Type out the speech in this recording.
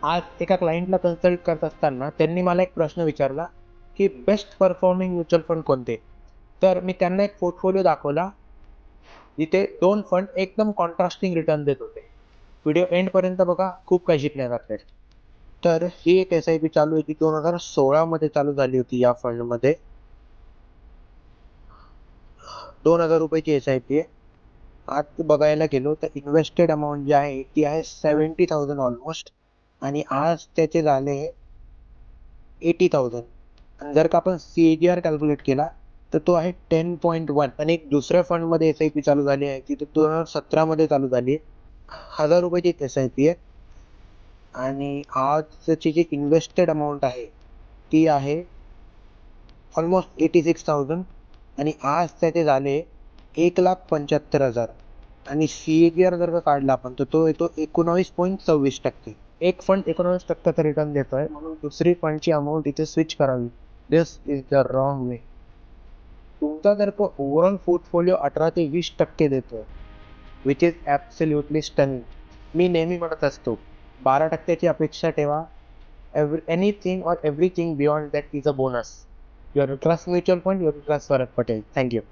आज एका क्लायंटला कन्सल्ट करत असताना त्यांनी मला एक प्रश्न विचारला की बेस्ट परफॉर्मिंग म्युच्युअल फंड कोणते. तर मी त्यांना एक पोर्टफोलिओ दाखवला जिथे 2 फंड एकदम कॉन्ट्रास्टिंग रिटर्न देत होते. व्हिडिओ एंडपर्यंत बघा, खूप काही शिकण्यात आपल्याला. तर ही एक एस-आय-पी चालू आहे, ती 2016 मध्ये चालू झाली होती. या फंडमध्ये ₹2000 ची एस-आय-पी आहे. आज बघायला गेलो तर इन्व्हेस्टेड अमाउंट जी आहे ती आहे 70,000 ऑलमोस्ट, आणि आज त्याचे झाले 80,000. आणि जर का आपण सी-ए-जी-आर कॅल्क्युलेट केला तर तो आहे 10.1. आणि एक दुसऱ्या फंडमध्ये एस-आय-पी चालू झाली आहे ती 2017 मध्ये चालू झाली आहे. ₹1000 ची एस-आय-पी आहे. आणि आजची जी इन्व्हेस्टेड अमाउंट आहे ती आहे ऑलमोस्ट 86,000, आणि आज त्याचे झाले 1,75,000. आणि सी-ए-जी-आर जर का काढला आपण तर तो येतो 19.26%. एक फंड 19% रिटर्न देतोय, म्हणून दुसरी फंडची अमाऊंट इथे स्विच करावी. दिस इज द रॉंग वे. तुमचा जर तो ओव्हरऑल पोर्टफोलिओ 18 ते 20% देतोय, विच इज ॲब्सोल्युटली स्टनिंग. मी नेहमी म्हणत असतो 12% ची अपेक्षा ठेवा. एनिथिंग और everything beyond that is a bonus. Your trust mutual fund, your trust Bharat Patel. Thank you.